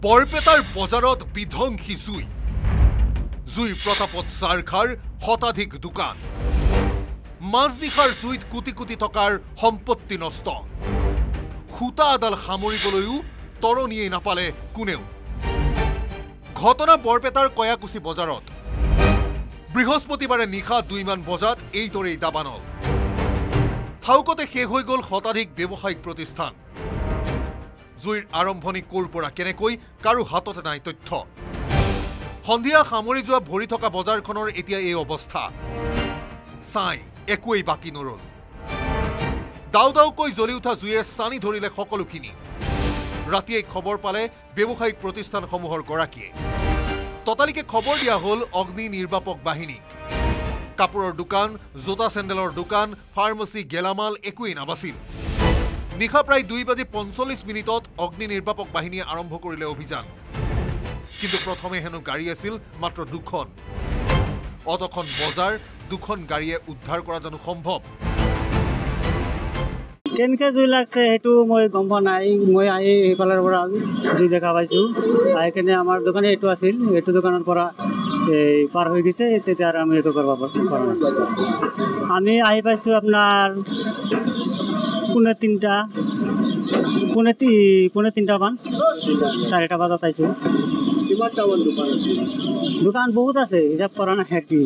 বৰপেটাৰ বজাৰত বিধ্বংসী জুই জুইৰ প্ৰতাপত চাৰখাৰ শতাধিক দোকান মাজনিশাৰ জুইত কোটি কোটি টকাৰ সম্পত্তি নষ্ট খুটা আদাল সামৰিবলৈও তৰণিয়ে নাপালে কোনেও ঘটনা বৰপেটাৰ কয়াকুছি বজাৰত বৃহস্পতিবাৰে নিশা 2 মান বজাত এইদৰেই দাবানল থাউকতে শেষ হৈ গ'ল শতাধিক ব্যৱসায়িক প্ৰতিষ্ঠান জুইৰ আৰম্ভণি ক'ৰ পৰা কেনেকৈ কাৰো হাততে নাই তথ্য সন্ধিয়া সামৰি যোৱা ভৰি থকা বজাৰখনৰ এতিয়া এই অৱস্থা চাই একোৱেই বাকী নৰল দাও দাওকৈ জ্বলি উঠা জুয়ে চানি ধৰিলে সকলোখিনি ৰাতিয়ে খবৰ পালে ব্যৱসায়িক প্ৰতিষ্ঠানসমূহৰ গৰাকীয়ে ততালিকে খবৰ দিয়া হ'ল অগ্নি নিৰ্বাপক বাহিনী কাপোৰৰ দোকান জোতা চেণ্ডেলৰ দোকান ফাৰ্মাচী গেলামাল একোৱেই নাবাছিল নিশা প্ৰায় 2:45 অগ্নি নিৰ্বাপক বাহিনীয়ে আৰম্ভ কৰিলে অভিযান কিন্তু প্ৰথমে হেনো গাড়ী আছিল মাত্ৰ দুখন অতখন বজাৰ দুখন গাড়ীয়ে উদ্ধাৰ কৰা জানো সম্ভৱ কেনকে জুই লাগছে হেতু মই গম পোৱা নাই মই এইফালৰ পৰা জুই দেখা পাইছোঁ আইকেনে আমাৰ দোকানে এইটো আছিল এইটো দোকানৰ পৰা পাৰ হৈ গৈছে তেতিয়া আৰু আমি এইটো কৰিব পাৰোঁ আমি আহি পাইছোঁ আপোনাৰ পুনে 3টা মান 4টা বজাত আইছোঁ দোকান বহুত আছে হিচাপ কৰা নাই আৰু কি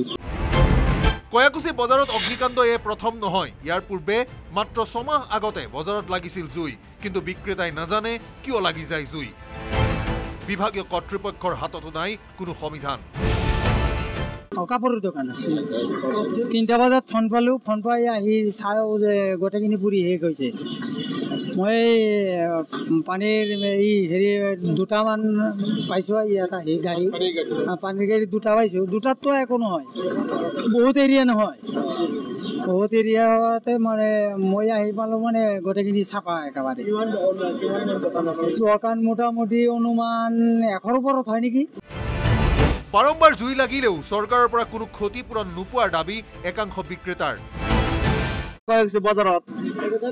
কয়াকুছি বজাৰত অগ্নিকাণ্ড এ প্ৰথম নহয় ইয়াৰ পূৰ্বে মাত্ৰ 6 মাহ আগতে বজাৰত লাগিছিল জুই কিন্তু বিক্ৰেতাই নাজানে কিয় লাগি যায় জুই বিভাগীয় কৰ্তৃপক্ষৰ হাততো নাই কোনো সমাধান কাপোৰৰ দোকান আছে 3টা বজাত ফোন পাই আহি চাওঁ যে গোটেইখিনি পুৰি শেষ হৈছে মই পানীৰ এই হেৰি 2টামান পাইছোঁ ইয়াত আহি গাড়ী পানীৰ গাড়ী 2টা পাইছোঁ 2টাততো একো নহয় বহুত এৰিয়া নহয় বহুত এৰিয়া হোৱাতে মানে মই আহি পালোঁ মানে গোটেইখিনি চাফা একেবাৰে দোকান মোটামুটি অনুমান 100ৰ ওপৰত হয় নেকি বাৰম্বাৰ জুই লাগিলেও চৰকাৰৰ পৰা কোনো ক্ষতিপূৰণ নোপোৱাৰ দাবী একাংশ বিক্ৰেতাৰ বজাৰত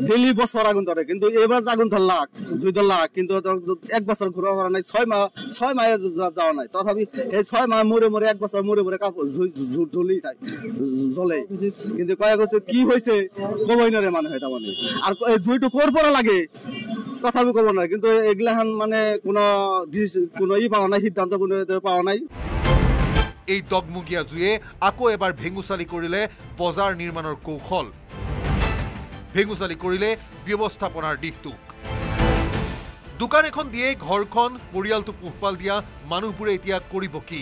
ডেইলি বছৰ আগুন ধৰে কিন্তু এইবাৰ আগুন ধরলাক জুই ধরলাক কিন্তু 1 বছর ঘুরা করা নাই 6 মাহে যাওয়া নাই তথাপি এই 6 মাহ মরে 1 বছর মরে কাপড় জ্বলি থাকে জ্বলে কিন্তু কয়েক বছর কি হয়েছে কবই নরে মানে হয় তার আর জুইটো কোর পরে লাগে তথাপি কব না কিন্তু এগুলাখান মানে কোনো পাওয়া নাই সিদ্ধান্ত কোনো পাওয়া নাই এই দগমুগীয়া জুয়ে আকৌ এবাৰ ভেঙুচালি কৰিলে বজাৰ নিৰ্মাণৰ কৌশল ভেঙুচালি কৰিলে ব্যৱস্থাপনাৰ দিশটোক দোকান এখন দিয়ে ঘৰখন পৰিয়ালটো পোহপাল দিয়া মানুহবোৰে এতিয়া কৰিব কি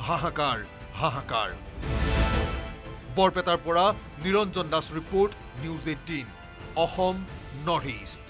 হাহাকাৰ বৰপেটাৰ পৰা Niranjan Das report news 18 Assam north east